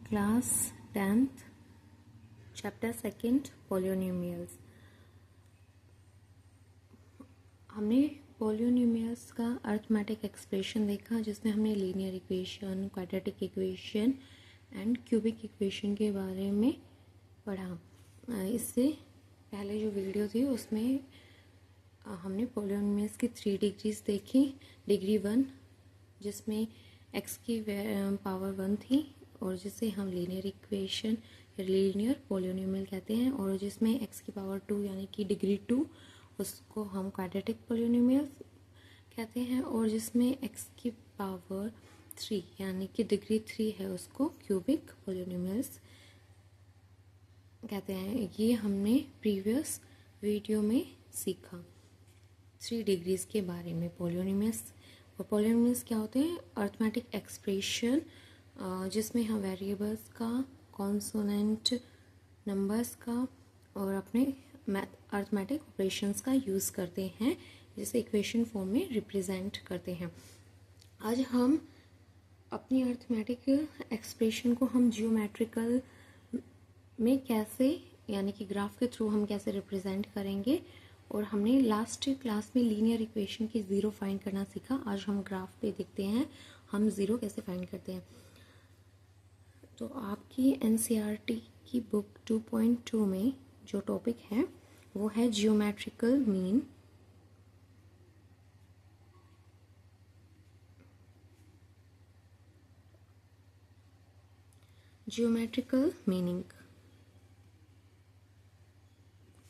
Class 10th chapter second polynomials. हमने polynomials का arithmetic expression देखा जिसमें हमने linear equation, quadratic equation and cubic equation के बारे में पढ़ा। इससे पहले जो वीडियो थी उसमें हमने पॉलिनोमियल्स की 3 डिग्रीज देखी। डिग्री 1 जिसमें x की पावर 1 थी और जिसे हम लीनियर इक्वेशन या लीनियर पॉलिनोमियल कहते हैं, और जिसमें x की पावर 2 यानी कि डिग्री 2 उसको हम क्वाड्रेटिक पॉलिनोमियल कहते हैं, और जिसमें x की पावर 3 यानी कि डिग्री 3 है उसको क्यूबिक पॉलिनोमियल्स कहते हैं। ये हमने प्रीवियस वीडियो में सीखा 3 डिग्रीज के बारे में पॉलिनोमियल्स। और पॉलिनोमियल्स क्या होते हैं? अरिथमेटिक एक्सप्रेशन जिसमें हम वेरिएबल्स का, कॉन्सोनेंट नंबर्स का और अपने अरिथमेटिक ऑपरेशंस का यूज़ करते हैं, जिसे इक्वेशन फॉर्म में रिप्रेजेंट करते हैं। आज हम अपनी अरिथमेटिक एक्सप्रेशन को हम जियोमेट्रिकल में कैसे, यानी कि ग्राफ के थ्रू हम कैसे रिप्रेजेंट करेंगे। और हमने लास्ट क्लास में लीनियर इक्वेशन की ज़ीरो फाइंड करना सीखा। आज हम ग्राफ पे देखते हैं हम ज़ीरो कैसे फाइंड करते हैं। तो आपकी एनसीईआरटी की बुक 2.2 में जो टॉपिक है वो है geometrical mean. Geometrical meaning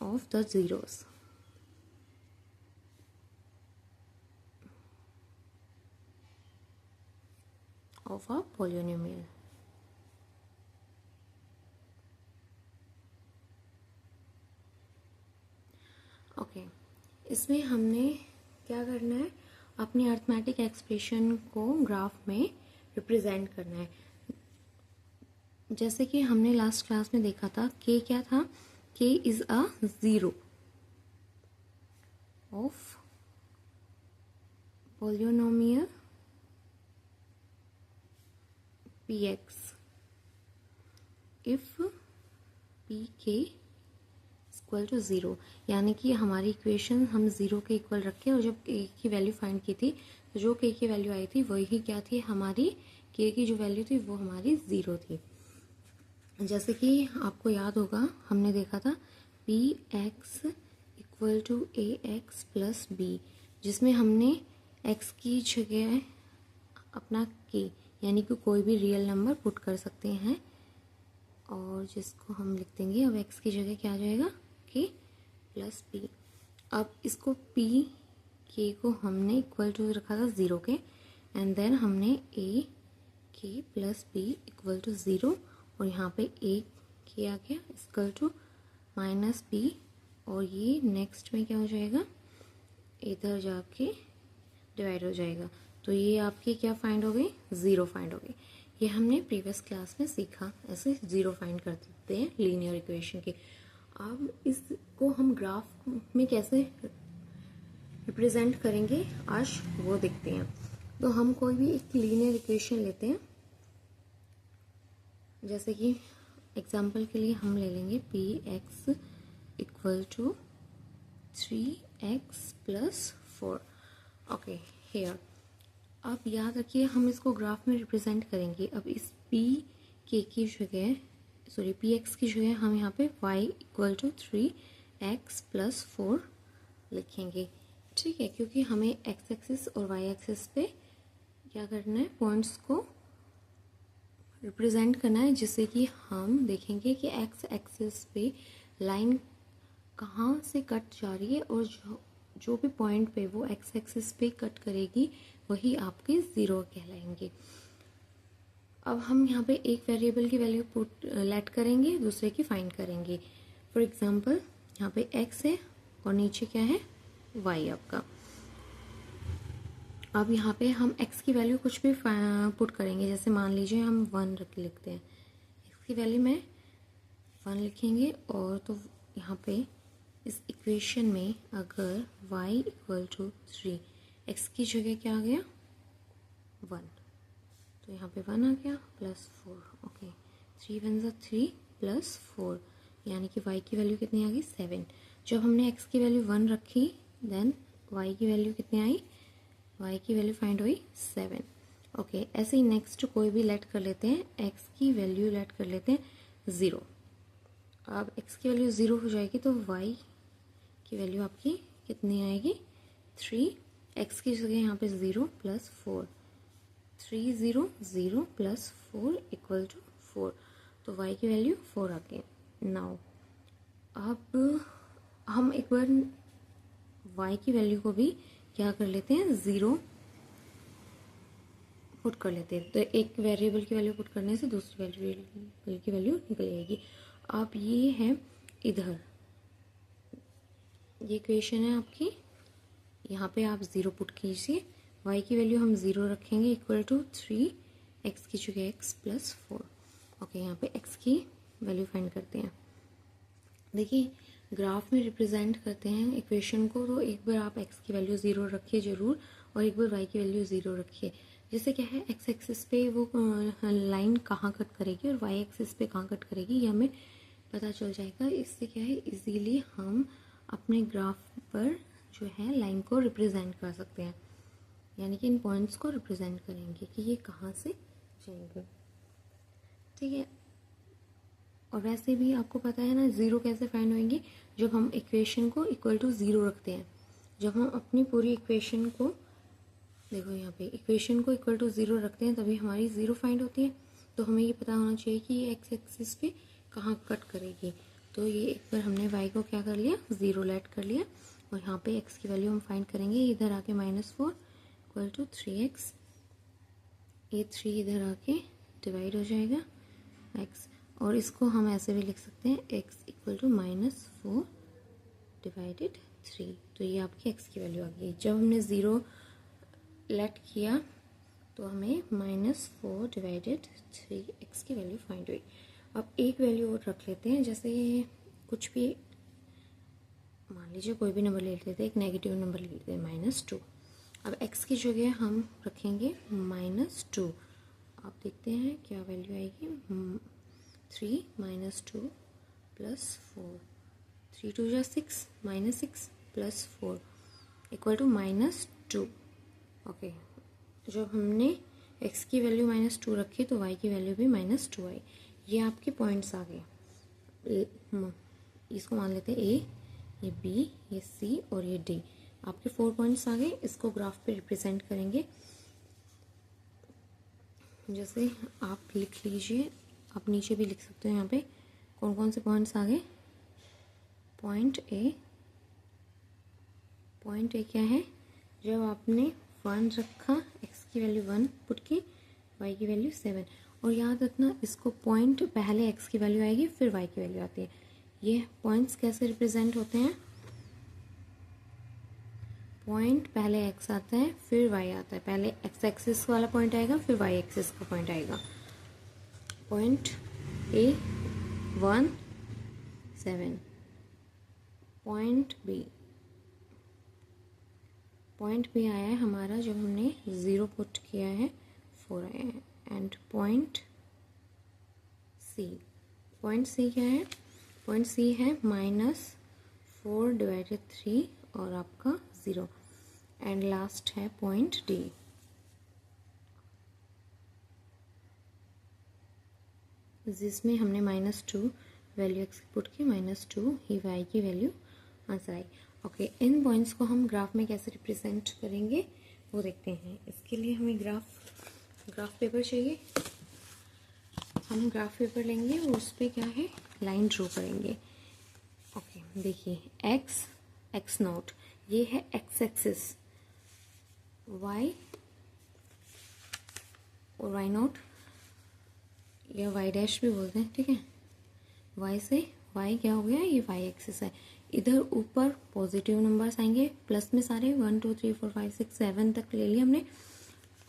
of the zeros. of a polynomial। Okay, इसमें हमने क्या करना है, अपनी अरिथमेटिक एक्सप्रेशन को ग्राफ में रिप्रेजेंट करना है। जैसे कि हमने लास्ट क्लास में देखा था k क्या था, k is a zero of polynomial px if pk equal to zero. यानी कि हमारी इक्वेशन हम ज़ीरो के इक्वल रखें, और जब k की वैल्यू फाइंड की थी तो जो k की वैल्यू आई थी वही क्या थी, हमारी k की जो वैल्यू थी वो हमारी ज़ीरो थी। जैसे कि आपको याद होगा हमने देखा था px equal to ax plus b, जिसमें हमने x की जगह अपना k यानी कि कोई भी रियल नंबर पुट कर सकते हैं, और जिसको हम लिख देंगे अब x की जगह क्या आ जाएगा, k प्लस b। अब इसको p k को हमने इक्वल टू रखा था ज़ीरो के, एंड देन हमने a k plus b equal to zero, और यहाँ पे a k आ गया इक्वल टू माइनस b, और ये नेक्स्ट में क्या हो जाएगा, इधर जाके डिवाइड हो जाएगा। तो ये आपकी क्या फाइंड हो गई, ज़ीरो फाइंड हो गई। ये हमने प्रीवियस क्लास में सीखा, ऐसे ज़ीरो फाइंड कर देते हैं लीनियर इक्वेशन के। अब इसको हम ग्राफ में कैसे रिप्रेजेंट करेंगे आज वो देखते हैं। तो हम कोई भी एक लीनियर इक्वेशन लेते हैं, जैसे कि एग्जांपल के लिए हम ले लेंगे px equal to 3x plus 4। Okay, here. अब याद रखिए हम इसको ग्राफ में रिप्रेजेंट करेंगे। अब इस pk की जगह, सॉरी px की जगह हम यहाँ पे y equal to 3x plus 4 लिखेंगे, ठीक है, क्योंकि हमें x एक्सिस और y एक्सिस पे क्या करना है, पॉइंट्स को रिप्रेजेंट करना है, जिससे कि हम देखेंगे कि x एक्सिस पे लाइन कहाँ से कट जा रही है, और जो भी पॉइंट पे वो x एक्सिस पे कट करेगी वही आपके ज़ीरो कहलाएंगे। अब हम यहाँ पे एक वेरिएबल की वैल्यू लेट करेंगे, दूसरे की फाइंड करेंगे। फॉर एग्जांपल यहाँ पे x है और नीचे क्या है, y आपका। अब यहाँ पे हम x की वैल्यू कुछ भी पुट करेंगे, जैसे मान लीजिए हम 1 लिखते हैं, x की वैल्यू में 1 लिखेंगे, और तो यहाँ पे इस इक्वेशन में अगर y इक्वल टू 3, x की जगह क्या आ गया 1, तो यहाँ पे 1 आ गया प्लस 4। ओके, 3 वन ज़ा 3 प्लस 4, यानी कि y की वैल्यू कितनी आ गई 7। जब हमने x की वैल्यू 1 रखी देन y की वैल्यू कितनी आई, y की वैल्यू फाइंड हुई 7। ओके, ऐसे ही नेक्स्ट कोई भी लेट कर लेते हैं, x की वैल्यू लेट कर लेते हैं 0। अब x की वैल्यू 0 हो जाएगी तो y की वैल्यू आपकी कितनी आएगी 3, x की जगह यहाँ पे 0 प्लस 4, 3 0 0 प्लस 4 इक्वल टू 4, तो y की वैल्यू 4 आ गई। नाउ अब हम एक बार y की वैल्यू को भी क्या कर लेते हैं 0 पुट कर लेते हैं, तो एक वेरिएबल की वैल्यू पुट करने से दूसरी वेरिएबल की वैल्यू निकल जाएगी। अब ये है इधर, ये इक्वेशन है आपकी, यहाँ पे आप 0 पुट कीजिए, y की वैल्यू हम 0 रखेंगे इक्वल टू 3, x की जगह x प्लस 4। ओके, यहाँ पे x की वैल्यू फाइंड करते हैं। देखिए ग्राफ में रिप्रेजेंट करते हैं इक्वेशन को, तो एक बार आप x की वैल्यू 0 रखिए ज़रूर और एक बार y की वैल्यू 0 रखिए। जैसे क्या है x एक्सिस पे वो लाइन कहाँ कट करेगी और y एक्सिस पे कहाँ कट करेगी ये हमें पता चल जाएगा। इससे क्या है इजीली हम अपने ग्राफ पर जो है लाइन को रिप्रेजेंट कर सकते हैं, यानी कि इन पॉइंट्स को रिप्रेजेंट करेंगे कि ये कहाँ से जाएंगे। ठीक है, और वैसे भी आपको पता है ना 0 कैसे फाइंड होंगे, जब हम इक्वेशन को इक्वल टू 0 रखते हैं। जब हम अपनी पूरी इक्वेशन को देखो यहाँ पे इक्वेशन को इक्वल टू 0 रखते हैं तभी हमारी 0 फाइंड होती है। तो हमें ये पता होना चाहिए कि ये एक्स एक्सिस पे कहाँ कट करेगी। तो ये एक बार हमने y को क्या कर लिया 0 लेट कर लिया और यहाँ पे x की वैल्यू हम फाइंड करेंगे, इधर आके -4 इक्वल टू 3x, ये 3 इधर आके डिवाइड हो जाएगा x, और इसको हम ऐसे भी लिख सकते हैं x इक्वल टू -4 डिवाइडेड 3। तो ये आपकी x की वैल्यू आ गई। जब हमने 0 लेट किया तो हमें -4 डिवाइडेड 3x की वैल्यू फाइंड हुई। अब एक वैल्यू और रख लेते हैं, जैसे कुछ भी मान लीजिए कोई भी नंबर ले लेते हैं, एक नेगेटिव नंबर ले लेते हैं -2। अब x की जगह हम रखेंगे -2। आप देखते हैं क्या वैल्यू आएगी 3 -2 प्लस 4, 3 2 जा 6 -6 प्लस 4 इक्वल टू -2। ओके, जब हमने x की वैल्यू -2 रखी तो y की वैल्यू भी -2 आई। ये आपके पॉइंट्स आ गए, इसको मान लेते हैं a, ये b, ये c और ये d, आपके 4 पॉइंट्स आ गए। इसको ग्राफ पे रिप्रेजेंट करेंगे, जैसे आप लिख लीजिए, आप नीचे भी लिख सकते हो यहाँ पे कौन कौन से पॉइंट्स आ गए। पॉइंट ए क्या है, जब आपने 1 रखा x की वैल्यू 1 पुट की, y की वैल्यू 7, और याद रखना इसको पॉइंट पहले x की वैल्यू आएगी फिर y की वैल्यू आती है। ये पॉइंट्स कैसे रिप्रेजेंट होते हैं, पॉइंट पहले x आता है फिर y आता है, पहले x एक्सिस वाला पॉइंट आएगा फिर y एक्सिस का पॉइंट आएगा। पॉइंट A 1 7, पॉइंट B आया है हमारा जब हमने 0 पुट किया है 4 आया है। एंड पॉइंट C क्या है, पॉइंट C है -4 डिवाइडेड 3 और आपका 0। एंड लास्ट है पॉइंट D, जिसमें हमने -2 वैल्यू x पुट की, -2 ही y की value answer I. Okay, in points को हम ग्राफ में कैसे रिप्रेजेंट करेंगे वो देखते हैं। इसके लिए हमें ग्राफ पेपर चाहिए। हम ग्राफ पेपर लेंगे और उस पर क्या है लाइन ड्रॉ करेंगे। ओके, देखिए x नोट ये है x एक्सिस, y और y नोट या y डैश भी बोलते हैं, ठीक है। y से y क्या हो गया, ये y एक्सिस है। इधर ऊपर पॉजिटिव नंबर्स आएंगे प्लस में सारे 1 2 3 4 5 6 7 तक ले लिया हमने,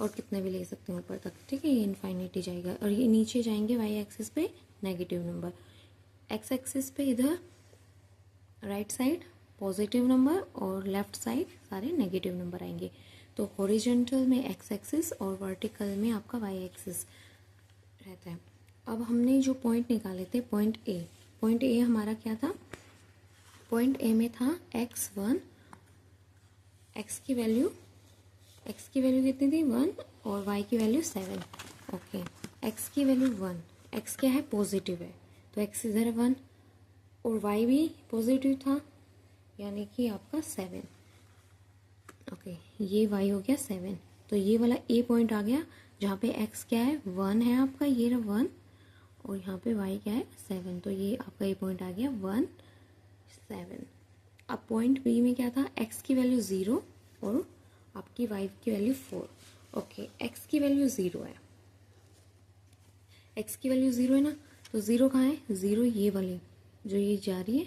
और कितने भी ले सकते हैं ऊपर तक, ठीक है। ये इनफाइनिटी जाएगा और ये नीचे जाएंगे y एक्सिस पे नेगेटिव नंबर, x एक्सिस पे इधर राइट साइड पॉजिटिव नंबर और लेफ्ट साइड सारे नेगेटिव नंबर आएंगे। तो हॉरिजॉन्टल में x एक्सिस और वर्टिकल में आपका y एक्सिस रहता है। अब हमने जो पॉइंट निकाले थे, पॉइंट ए हमारा क्या था, पॉइंट ए में था x1, x की वैल्यू कितनी थी 1 और y की वैल्यू 7। ओके, x की वैल्यू 1, x क्या है पॉजिटिव है तो x इधर है 1 और y भी पॉजिटिव था यानी कि आपका 7। ओके, ये y हो गया 7, तो ये वाला a पॉइंट आ गया जहाँ पे x क्या है 1 है आपका, ये रहा 1 और यहाँ पे y क्या है 7, तो ये आपका a पॉइंट आ गया 1 7। अब पॉइंट बी में क्या था, x की वैल्यू 0 और आपकी y की वैल्यू 4। ओके, x की वैल्यू 0 है, x की वैल्यू 0 है ना, तो 0 कहाँ है, 0 ये वाली जो ये जा रही है,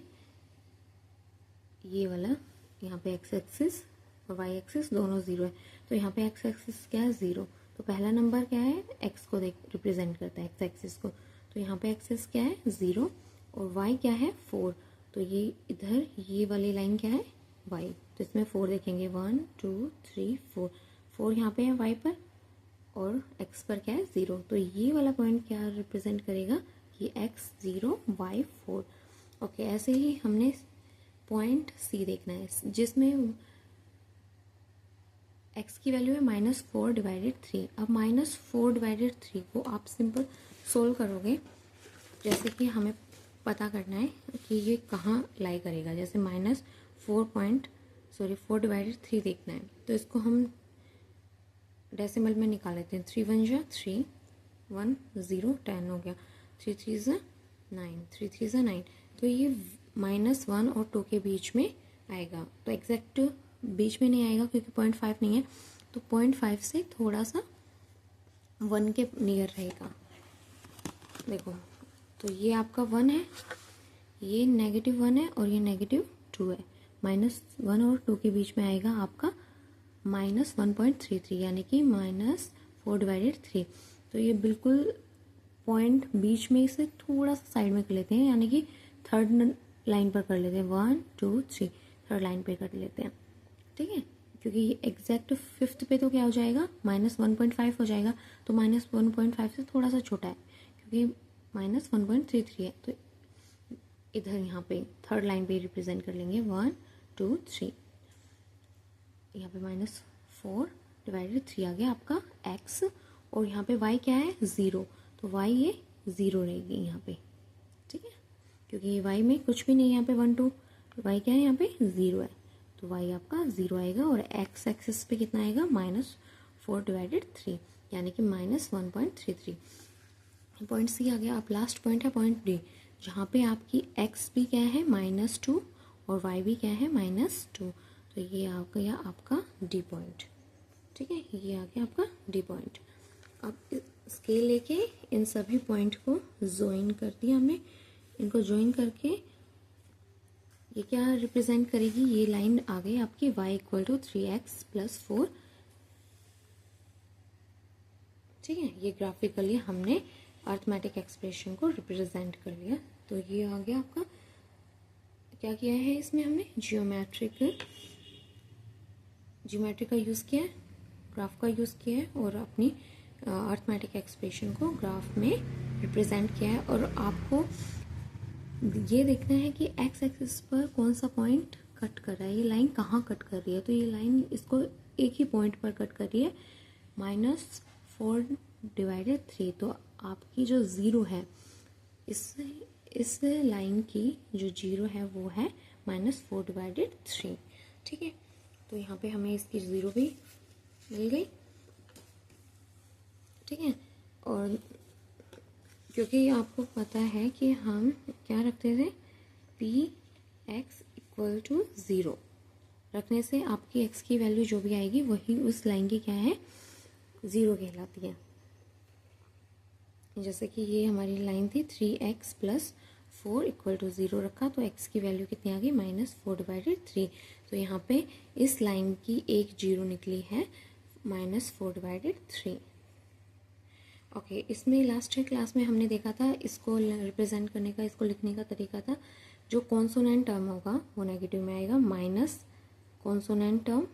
ये वाला यहाँ पे x एक्सिस और y एक्सिस दोनों 0 है, तो यहाँ पे x एक्सिस क्या है 0, तो पहला नंबर क्या है x को रिप्रेजेंट करता है x एक्सिस को, तो यहाँ पे एक्सिस क्या है 0 और y क्या है 4, तो ये इधर ये वाली लाइन क्या है y, तो इसमें 4 देखेंगे 1 2 3 4, 4 यहाँ पे है y पर और x पर क्या है 0, तो ये वाला पॉइंट क्या रिप्रेजेंट करेगा कि x 0 y 4। ओके, ऐसे ही हमने पॉइंट सी देखना है जिसमें x की वैल्यू है -4/3। अब -4/3 को आप सिंपल सोल्व करोगे, जैसे कि हमें पता करना है कि ये कहाँ लाई करेगा, जैसे -4/3 देखना है, तो इसको हम डेसिमल में निकाल लेते हैं। 3 1 जा 3 1 0 10 हो गया, 3 3 जा 9 3 3 जा 9, तो ये -1 और 2 के बीच में आएगा, तो एग्जैक्ट बीच में नहीं आएगा क्योंकि 0.5 नहीं है, तो 0.5 से थोड़ा सा 1 के नियर रहेगा। देखो, तो ये आपका 1 है, ये -1 है और ये -2 है, -1 और 2 के बीच में आएगा आपका -1.33 यानी कि -4/3। तो ये बिल्कुल पॉइंट बीच में से थोड़ा सा साइड में कर लेते हैं, यानी कि थर्ड लाइन पर कर लेते हैं, 1 2 3 थर्ड लाइन पे कर लेते हैं, ठीक है, क्योंकि ये एग्जैक्ट फिफ्थ पे तो क्या हो जाएगा -1.5 हो जाएगा, तो -1.5 से थोड़ा सा छोटा है क्योंकि -1.33 है, तो इधर यहाँ पे थर्ड लाइन पे रिप्रेजेंट कर लेंगे 1 2 3, यहाँ पे -4/3 आ गया आपका x, और यहाँ पे y क्या है 0, तो y ये 0 रहेगी यहाँ पे, ठीक है, क्योंकि y में कुछ भी नहीं है यहाँ पे 1 2, y क्या है यहाँ पे 0 है, तो y आपका 0 आएगा और x एक्सिस पे कितना आएगा -4/3 यानी कि -1.33। पॉइंट सी आ गया। अब लास्ट पॉइंट है पॉइंट डी, जहाँ पे आपकी x भी क्या है -2 और y भी क्या है -2, तो ये आ गया आपका डी पॉइंट, ठीक है, ये आ गया आपका डी पॉइंट। अब स्केल लेके इन सभी पॉइंट को ज्वाइन कर दिया हमने, इनको ज्वाइन करके ये क्या रिप्रेजेंट करेगी, ये लाइन आ गई आपकी y = 3x + 4, ठीक है, ये ग्राफिकली हमने अर्थमेटिक एक्सप्रेशन को रिप्रेजेंट कर लिया। तो ये आ गया आपका, क्या किया है इसमें हमने ज्योमेट्री का यूज़ किया है, ग्राफ का यूज़ किया है और अपनी अर्थमेटिक एक्सप्रेशन को ग्राफ में रिप्रेजेंट किया है। और आपको ये देखना है कि एक्स एक्सिस पर कौन सा पॉइंट कट कर रहा है, ये लाइन कहाँ कट कर रही है, तो ये लाइन इसको एक ही पॉइंट पर कट कर रही है -4/3, तो आपकी जो 0 है इस लाइन की जो 0 है वो है -4/3, ठीक है, तो यहाँ पे हमें इसकी 0 भी मिल गई, ठीक है। और क्योंकि आपको पता है कि हम क्या रखते थे, Px = 0 रखने से आपकी x की वैल्यू जो भी आएगी वही उस लाइन की क्या है 0 कहलाती है। जैसे कि ये हमारी लाइन थी 3x + 4 = 0 रखा, तो x की वैल्यू कितनी आ गई -4/3, तो यहाँ पे इस लाइन की एक 0 निकली है -4/3। ओके, इसमें लास्ट क्लास में हमने देखा था इसको रिप्रेजेंट करने का, इसको लिखने का तरीका था, जो कॉन्सोनेंट टर्म होगा वो नेगेटिव में आएगा, minus consonant term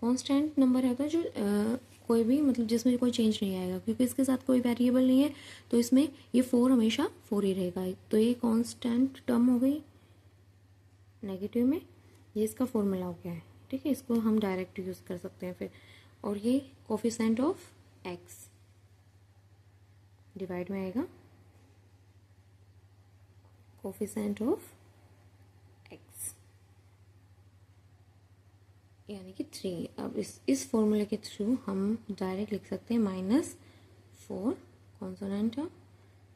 constant number होता है जो कोई भी मतलब जिसमें कोई चेंज नहीं आएगा, क्योंकि इसके साथ कोई वेरिएबल नहीं है तो इसमें ये 4 हमेशा 4 ही रहेगा। तो ये कांस्टेंट टर्म हो गई नेगेटिव में, ये इसका फॉर्मूला हो गया है। ठीक है, इसको हम डायरेक्ट यूज़ कर सकते हैं फिर। और ये कोफिशिएंट ऑफ एक्स डिवाइड में आएगा कोफिशिएंट ऑफ एक्स, यानी कि 3। अब इस फॉर्मूले के थ्रू हम डायरेक्ट लिख सकते हैं -4 consonant term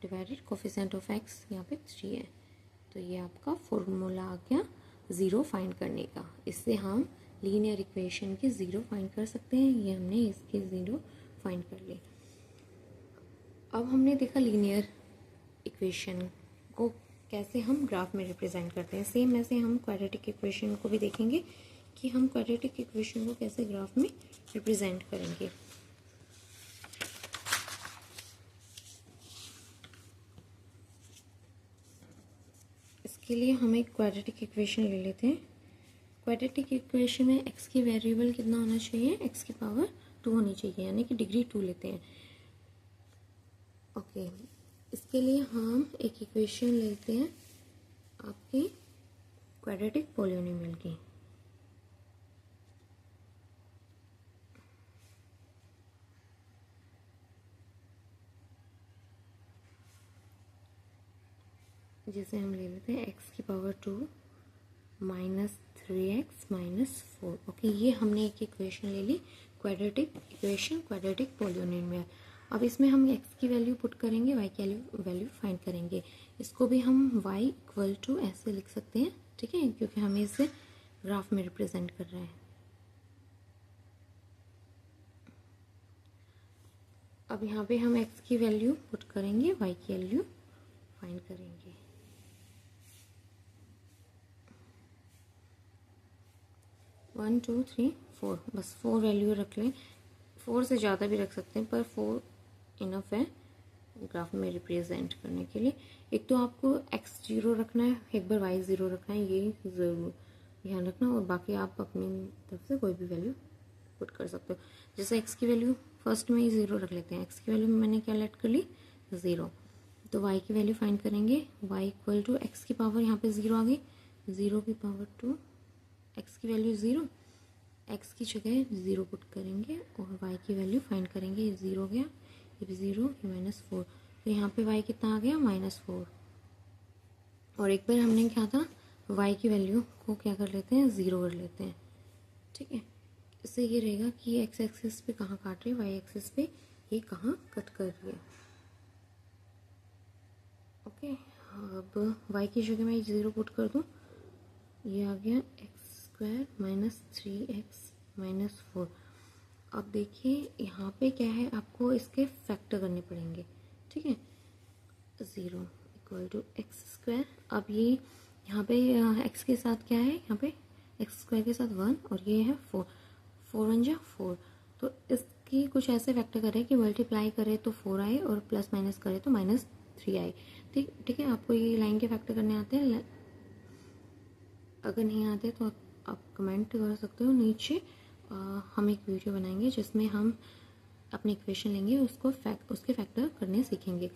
divided coefficient of x, यहाँ पे 3 है। तो ये आपका फॉर्मूला आ गया ज़ीरो फाइंड करने का। इससे हम लीनियर इक्वेशन के ज़ीरो फाइंड कर सकते हैं। ये हमने इसके ज़ीरो फाइंड कर लिए। अब हमने देखा लीनियर इक्वेशन को कैसे हम ग्राफ में रिप्रेजेंट करते हैं। सेम ऐसे हम क्वाड्रेटिक इक्वेशन को भी देखेंगे कि हम क्वाड्रेटिक इक्वेशन को कैसे ग्राफ में रिप्रेजेंट करेंगे। इसके लिए हम एक क्वाड्रेटिक इक्वेशन ले लेते हैं। क्वाड्रेटिक इक्वेशन में x की वेरिएबल कितना होना चाहिए, x की पावर 2 होनी चाहिए, यानी कि डिग्री 2 लेते हैं। ओके, इसके लिए हम एक इक्वेशन लेते हैं आपके क्वाड्रेटिक पॉलिनोमियल की। जिसे हम ले लेते हैं x की पावर 2 -3x -4। ओके, ये हमने एक इक्वेशन ले ली क्वाड्रेटिक इक्वेशन, क्वाड्रेटिक पॉलिनोमियल। अब इसमें हम x की वैल्यू पुट करेंगे, y की वैल्यू फाइंड करेंगे। इसको भी हम y इक्वल टू ऐसे लिख सकते हैं, ठीक है, क्योंकि हमें इसे ग्राफ में रिप्रेजेंट कर रहे हैं। अब यहाँ पे हम x की वैल्यू पुट करेंगे, y की वैल्यू फाइंड करेंगे। वन टू थ्री फोर, बस 4 वैल्यू रख लें। 4 से ज़्यादा भी रख सकते हैं, पर 4 इनफ है ग्राफ में रिप्रेजेंट करने के लिए। एक तो आपको x 0 रखना है, एक बार y 0 रखना है, ये ज़रूर ध्यान रखना। और बाकी आप अपनी तरफ से कोई भी वैल्यू पुट कर सकते हो। जैसे x की वैल्यू फर्स्ट में ही 0 रख लेते हैं। x की वैल्यू मैंने क्या लेट कर ली, 0। तो y की वैल्यू फाइंड करेंगे, y इक्वल टू x की पावर यहाँ पे 0 आ गई, 0 की पावर 2, x की वैल्यू 0, x की जगह 0 पुट करेंगे और y की वैल्यू फाइंड करेंगे। ये 0 गया, ये भी 0, ये -4। तो यहाँ पे y कितना आ गया, -4। और एक बार हमने क्या था, y की वैल्यू को क्या कर लेते हैं, 0 कर लेते हैं। ठीक है, इससे ये रहेगा कि x एक्सिस पे कहाँ काट रही है, y एक्सिस पे ये कहाँ कट कर रही है। ओके, अब y की जगह मैं 0 पुट कर दूँ, ये आ गया x² -3x -4। अब देखिए यहाँ पे क्या है, आपको इसके फैक्टर करने पड़ेंगे। ठीक है, 0 इक्वल टू x²। अब ये यहाँ पे x के साथ क्या है, यहाँ पे x² के साथ 1 और ये है 4, 4 1 जा 4। तो इसकी कुछ ऐसे फैक्टर करें कि मल्टीप्लाई करे तो 4 आए और प्लस माइनस करे तो -3 आए। ठीक है, आपको ये लाइन के फैक्टर करने आते हैं। अगर नहीं आते तो आप कमेंट कर सकते हो नीचे। हम एक वीडियो बनाएंगे जिसमें हम अपनी इक्वेशन लेंगे, उसके फैक्टर करने सीखेंगे।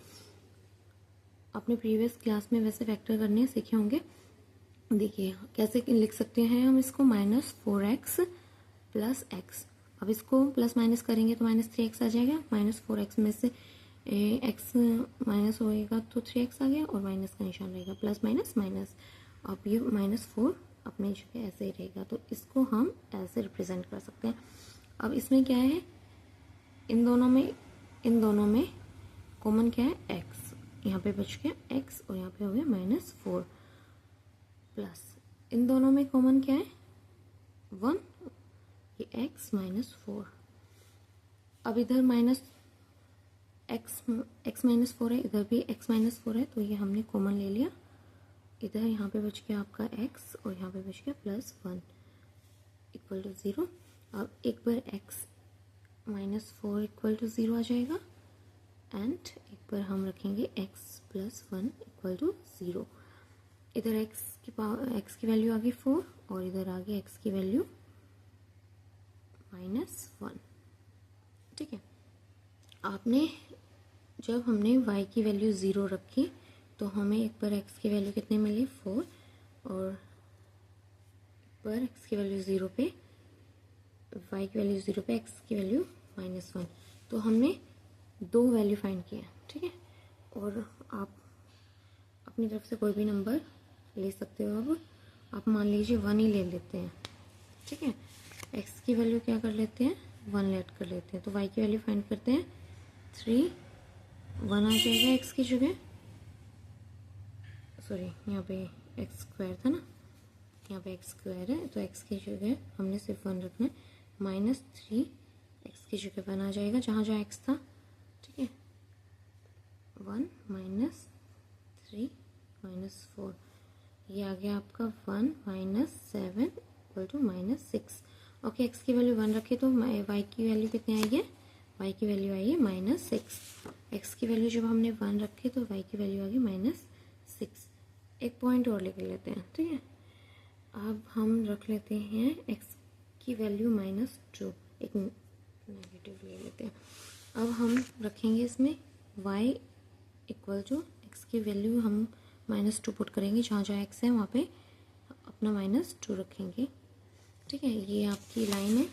अपने प्रीवियस क्लास में वैसे फैक्टर करने सीखे होंगे। देखिए कैसे लिख सकते हैं हम इसको, -4x + x। अब इसको प्लस माइनस करेंगे तो -3x आ जाएगा। -4x में से x माइनस होएगा तो 3x आ गया और माइनस का निशान रहेगा, प्लस माइनस माइनस। अब ये -4 अपनी जगह ऐसे ही रहेगा, तो इसको हम ऐसे रिप्रेजेंट कर सकते हैं। अब इसमें क्या है, इन दोनों में कॉमन क्या है, x। यहाँ पे बच गया x और यहाँ पे हो गया -4 प्लस इन दोनों में कॉमन क्या है, 1, ये x -4। अब इधर x -4 है, इधर भी x -4 है, तो ये हमने कॉमन ले लिया। इधर यहाँ पे बच गया आपका x और यहाँ पे बच गया +1 इक्वल टू 0। अब एक बार x -4 इक्वल टू 0 आ जाएगा एंड एक बार हम रखेंगे x +1 इक्वल टू 0। इधर x की वैल्यू आ गई 4 और इधर आ गई x की वैल्यू -1। आपने जब हमने y की वैल्यू 0 रखी तो हमें एक पर x की वैल्यू कितने मिली 4, और पर x की वैल्यू 0 पे y की वैल्यू 0 पे x की वैल्यू -1। तो हमने 2 वैल्यू फाइंड किया, ठीक है। और आप अपनी तरफ से कोई भी नंबर ले सकते हो। अब आप मान लीजिए 1 ही ले लेते हैं, ठीक है। x की वैल्यू क्या कर लेते हैं 1 लेट कर लेते हैं, तो y की वैल्यू फाइंड करते हैं 3, 1 आ जाएगा x की जगह, सॉरी यहाँ पे x स्क्वायर था ना, यहाँ पे x स्क्वायर है, तो x की जगह हमने सिर्फ 1 रखना है, -3 x की जगह 1 आ जाएगा जहाँ जहाँ x था, ठीक है। 1 -3 -4, ये आ गया आपका 1 -7 इक्वल टू -6। ओके, x की वैल्यू 1 रखी तो y की वैल्यू कितनी आई है, y की वैल्यू आई है -6। x की वैल्यू जब हमने 1 रखी तो y की वैल्यू आ गई -6। एक पॉइंट और लेकर लेते हैं, ठीक है। अब हम रख लेते हैं x की वैल्यू -2, एक नेगेटिव ले लेते हैं। अब हम रखेंगे इसमें y इक्वल टू x की वैल्यू हम -2 पुट करेंगे, जहाँ जहाँ x है वहाँ पे अपना -2 रखेंगे, ठीक है। ये आपकी लाइन है,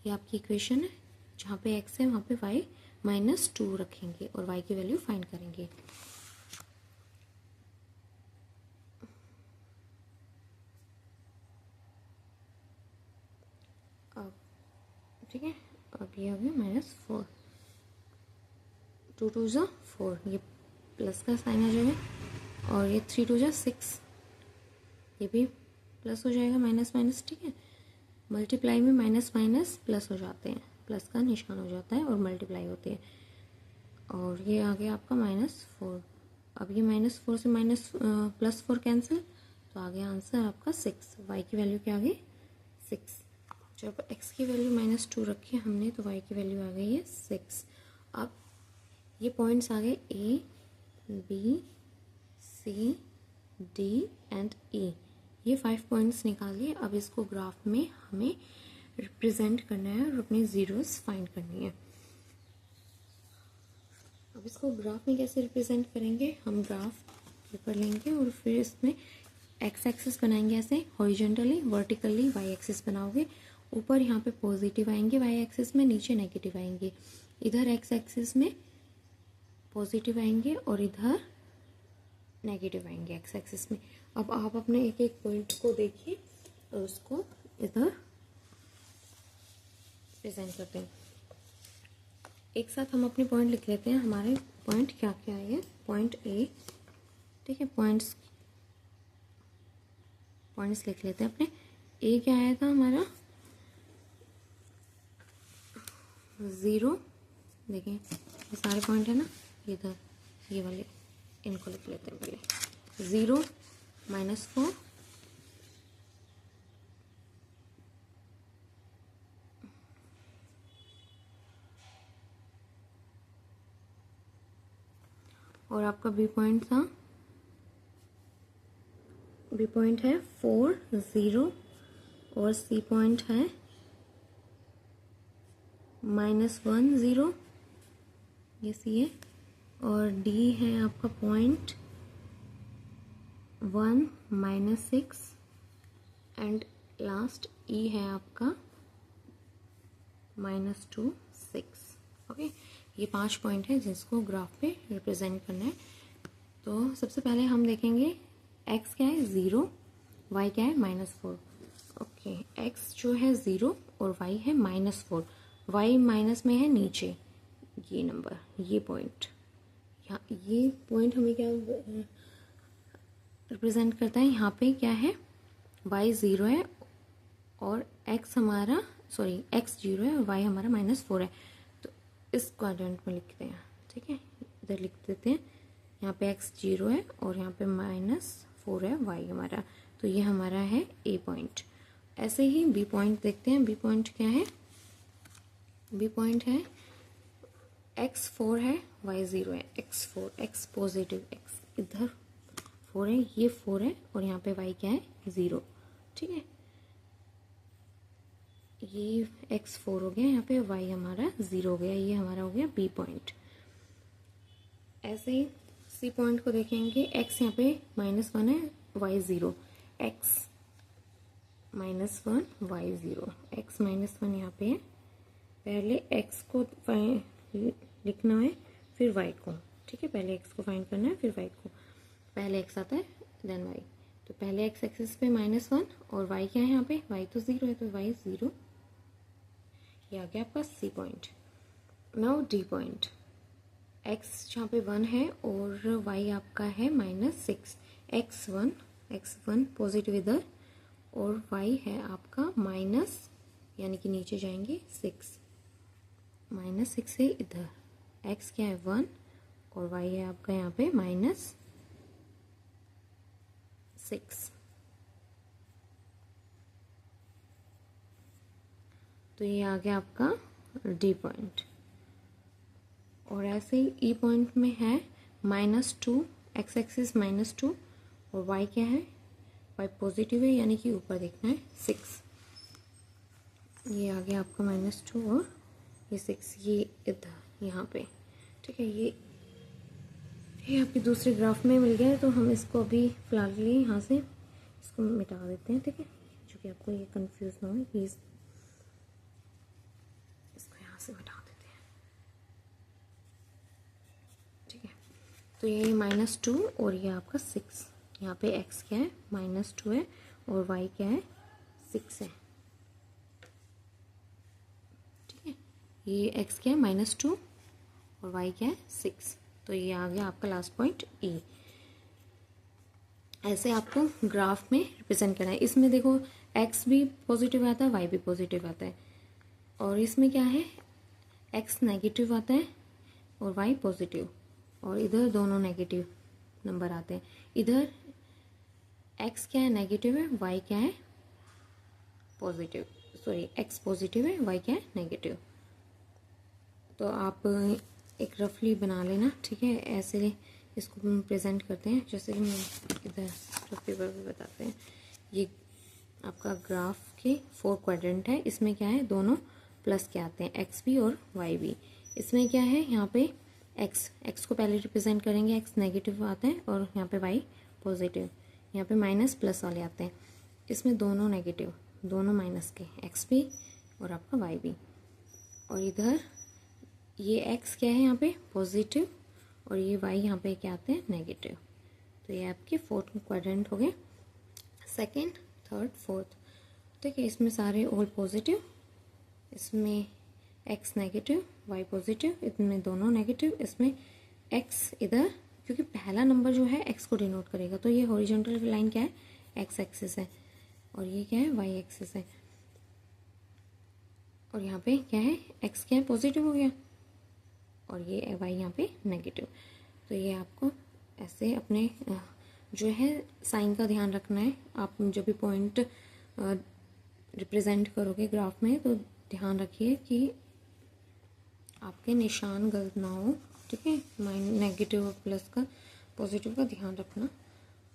ये आपकी इक्वेशन है, जहाँ पे x है वहाँ पे y -2 रखेंगे और y की वैल्यू फाइंड करेंगे। अब ठीक है, अब ये हो गया -4, 2 2 4, ये प्लस का साइन आ जाएगा, और ये 3 2 6, ये भी प्लस हो जाएगा, माइनस माइनस, ठीक है। मल्टीप्लाई में माइनस माइनस प्लस हो जाते हैं, प्लस का निशान हो जाता है और मल्टीप्लाई होती है, और ये आ गया आपका -4। अब ये -4 से +4 कैंसिल, तो आ गया आंसर आपका 6। y की वैल्यू क्या आ गई 6। जब x की वैल्यू -2 रखी हमने तो y की वैल्यू आ गई है 6। अब ये पॉइंट्स आ गए A, B, C, D and E, ये 5 पॉइंट्स निकालिए। अब इसको ग्राफ में हमें रिप्रेजेंट करना है और अपनी जीरोस फाइंड करनी है। अब इसको ग्राफ में कैसे रिप्रेजेंट करेंगे, हम ग्राफ पेपर लेंगे और फिर इसमें एक्स एक्सिस बनाएंगे, ऐसे हॉरिजॉन्टली, वर्टिकली वाई एक्सिस बनाओगे। ऊपर यहाँ पे पॉजिटिव आएंगे वाई एक्सिस में, नीचे नेगेटिव आएंगे। इधर एक्स एक्सिस में पॉजिटिव आएंगे और इधर नेगेटिव आएंगे एक्स एक्सिस में। अब आप अपने एक एक पॉइंट को देखिए और उसको इधर प्रेजेंट करते हैं। एक साथ हम अपने पॉइंट लिख लेते हैं, हमारे पॉइंट क्या क्या है। पॉइंट ए, ठीक है, पॉइंट्स लिख लेते हैं अपने। ए क्या आया था हमारा 0, देखिए ये सारे पॉइंट है ना, इधर ये वाले, इनको लिख लेते हैं पहले। 0 -4 और आपका बी पॉइंट था, बी पॉइंट है 4 0 और सी पॉइंट है -1 0, ये सी है, और डी है आपका पॉइंट 1 -6 एंड लास्ट ई है आपका -2 6। ओके, ये 5 पॉइंट है जिसको ग्राफ पे रिप्रेजेंट करना है। तो सबसे पहले हम देखेंगे x क्या है 0, y क्या है -4। ओके, x जो है 0 और y है -4, y माइनस में है नीचे, ये नंबर, ये पॉइंट, यहाँ ये पॉइंट हमें क्या रिप्रेजेंट करता है, यहाँ पे क्या है y 0 है और x हमारा x 0 है और y हमारा -4 है। तो इस क्वाड्रेंट में लिखते हैं, ठीक है, इधर लिख देते हैं। यहाँ पे x 0 है और यहाँ पे -4 है y हमारा, तो ये हमारा है a पॉइंट। ऐसे ही b पॉइंट देखते हैं। b पॉइंट क्या है, b पॉइंट है x 4 है y 0 है, x 4, x पॉजिटिव, x इधर 4 है, ये 4 है और यहाँ पे y क्या है 0, ठीक है। ये x4 हो गया, यहाँ पे y हमारा 0 हो गया, ये हमारा हो गया b पॉइंट। ऐसे ही c पॉइंट को देखेंगे, x यहाँ पे -1 है, y 0, x -1 y 0, x -1 यहाँ पे है। पहले x को लिखना है फिर y को, ठीक है, पहले x को फाइंड करना है फिर y को। पहले x आता है देन y, तो पहले x एक्सिस पे -1 और y क्या है यहाँ पे, y तो 0 है, तो y 0, ये आ गया आपका c point. Now d point, x जहाँ पे 1 है और y आपका है -6, x1 पॉजिटिव इधर और y है आपका माइनस, यानी कि नीचे जाएंगे 6, -6 है इधर, x क्या है 1 और y है आपका यहाँ पे -6। तो ये आ गया आपका डी पॉइंट। और ऐसे ही ई पॉइंट में है -2, एक्स एक्सिस -2 और y क्या है, y पॉजिटिव है, यानी कि ऊपर देखना है 6, ये आ गया आपका -2 और ये 6, ये इधर यहाँ पे, ठीक है। ये आपके दूसरे ग्राफ में मिल गया है, तो हम इसको अभी फिलहाल के लिए यहाँ से इसको मिटा देते हैं, ठीक है, जो कि आपको ये कंफ्यूज ना हो, प्लीज़ इसको यहाँ से मिटा देते हैं, ठीक है। तो ये -2 और ये आपका 6, यहाँ पे x क्या है -2 है और y क्या है 6 है, ठीक है। ये x क्या है -2 और y क्या है 6, तो ये आ गया आपका लास्ट पॉइंट E। ऐसे आपको ग्राफ में रिप्रेजेंट करना है। इसमें देखो x भी पॉजिटिव आता है, y भी पॉजिटिव आता है, और इसमें क्या है x नेगेटिव आता है और y पॉजिटिव, और इधर दोनों नेगेटिव नंबर आते हैं। इधर x क्या है नेगेटिव है, y क्या है पॉजिटिव, सॉरी x पॉजिटिव है, y क्या है नेगेटिव। तो आप एक रफली बना लेना, ठीक है। ऐसे इसको हम प्रेजेंट करते हैं, जैसे कि मैं इधर रफ पेपर पे बताते हैं। ये आपका ग्राफ के 4 क्वाड्रेंट है, इसमें क्या है दोनों प्लस के आते हैं, एक्स भी और वाई भी। इसमें क्या है यहाँ पे एक्स को पहले रिप्रेजेंट करेंगे, एक्स नेगेटिव आता है और यहाँ पे वाई पॉजिटिव, यहाँ पे माइनस प्लस वाले आते हैं। इसमें दोनों नेगेटिव, दोनों माइनस के, एक्स भी और आपका वाई भी। और इधर ये एक्स क्या है यहाँ पे पॉजिटिव और ये वाई यहाँ पे क्या आते हैं नेगेटिव। तो ये आपके 4 क्वाड्रेंट हो गए, सेकेंड, थर्ड, फोर्थ, ठीक है। इसमें सारे ऑल पॉजिटिव, इसमें एक्स नेगेटिव, वाई पॉजिटिव, इसमें दोनों नेगेटिव, इसमें एक्स इधर, क्योंकि पहला नंबर जो है एक्स को डिनोट करेगा, तो ये हॉरिजॉन्टल लाइन क्या है एक्स एक्सिस है और ये क्या है वाई एक्सिस है। और यहाँ पे क्या है एक्स क्या है पॉजिटिव हो गया और ये वाई यहाँ पे नेगेटिव। तो ये आपको ऐसे अपने जो है साइन का ध्यान रखना है। आप जब भी पॉइंट रिप्रेजेंट करोगे ग्राफ में तो ध्यान रखिए कि आपके निशान गलत ना हो, ठीक है। नेगेटिव और प्लस का, पॉजिटिव का ध्यान रखना।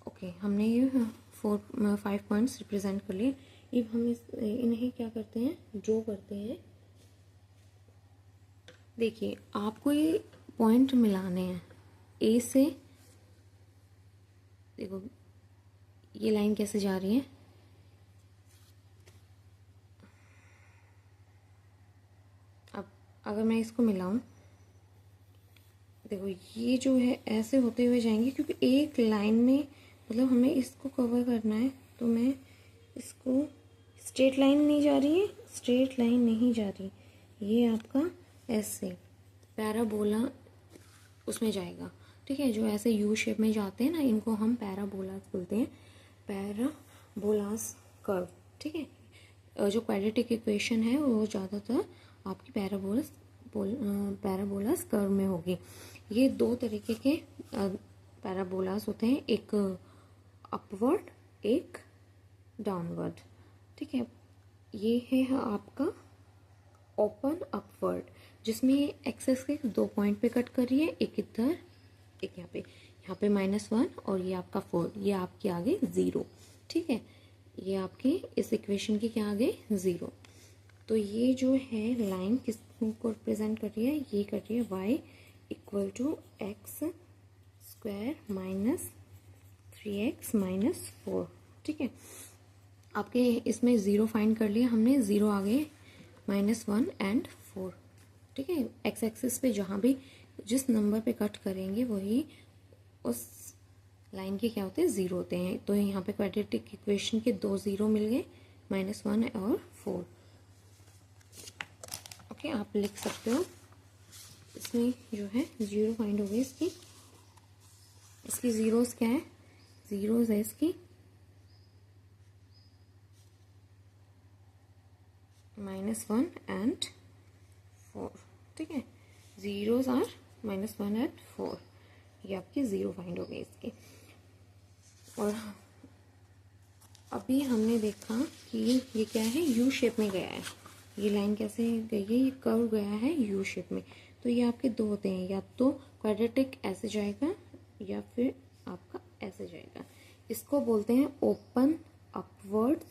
ओके, हमने ये 5 पॉइंट्स रिप्रेजेंट कर लिए। अब हम इन्हें क्या करते हैं, ड्रॉ करते हैं। देखिए आपको ये पॉइंट मिलाने हैं ए से, देखो ये लाइन कैसे जा रही है, अब अगर मैं इसको मिलाऊं, देखो ये जो है ऐसे होते हुए जाएंगे, क्योंकि एक लाइन में मतलब हमें इसको कवर करना है। तो मैं इसको, स्ट्रेट लाइन नहीं जा रही है, स्ट्रेट लाइन नहीं जा रही, ये आपका ऐसे पैराबोला उसमें जाएगा, ठीक है। जो ऐसे यू शेप में जाते हैं ना, इनको हम पैराबोलास बोलते हैं, पैराबोलास कर्व, ठीक है। जो क्वाड्रेटिक इक्वेशन है वो ज़्यादातर आपकी पैराबोलास कर्व में होगी। ये 2 तरीके के पैराबोलास होते हैं, एक अपवर्ड, एक डाउनवर्ड, ठीक है। ये है आपका ओपन अपवर्ड, जिसमें एक्सेस के 2 पॉइंट पे कट कर रही है, एक इधर एक यहाँ पे -1 और ये आपका 4, ये आपके आगे 0, ठीक है। ये आपके इस इक्वेशन के क्या आगे 0। तो ये जो है लाइन किसको रिप्रेजेंट कर रही है, ये कर रही है y equal to x square minus 3x minus 4। ठीक है, आपके इसमें ज़ीरो फाइंड कर लिया हमने, ज़ीरो आ गए -1 एंड 4। ठीक है, एक्स एक्सिस पे जहाँ भी जिस नंबर पे कट करेंगे वही उस लाइन के क्या होते हैं, ज़ीरो होते हैं। तो यहाँ पे क्वाड्रेटिक इक्वेशन के 2 ज़ीरो मिल गए, -1 और 4। ओके, आप लिख सकते हो। इसमें जो है ज़ीरो फाइंड हो गई इसकी ज़ीरोज़ क्या है, ज़ीरोज़ है इसकी -1 एंड 4। ठीक है, ज़ीरोज़ आर -1 एंड 4, ये आपकी ज़ीरो फाइंड हो गई इसकी। और अभी हमने देखा कि ये क्या है, यू शेप में गया है। ये लाइन कैसे गई है, ये कर्व गया है यू शेप में। तो ये आपके दो होते हैं, या तो क्वाड्रेटिक ऐसे जाएगा या फिर आपका ऐसे जाएगा। इसको बोलते हैं ओपन अपवर्ड्स।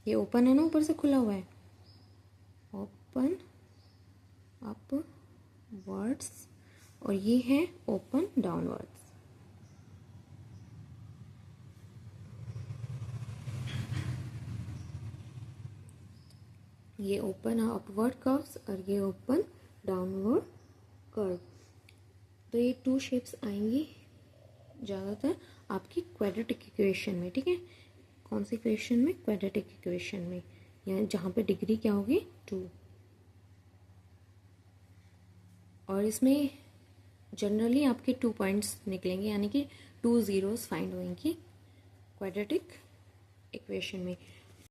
ये ओपन है ना, ऊपर से खुला हुआ है, ओपन अपवर्ड्स, और ये है ओपन डाउनवर्ड्स। ये ओपन अपवर्ड कर्व्स और ये ओपन डाउनवर्ड कर्व। तो ये 2 शेप्स आएंगी ज़्यादातर आपकी क्वाड्रेटिक इक्वेशन में। ठीक है, कौन सी इक्वेशन में, क्वाड्रेटिक इक्वेशन में, या जहाँ पे डिग्री क्या होगी 2। और इसमें जनरली आपके 2 पॉइंट्स निकलेंगे, यानी कि 2 ज़ीरोज़ फाइंड होंगी क्वाड्रेटिक इक्वेशन में।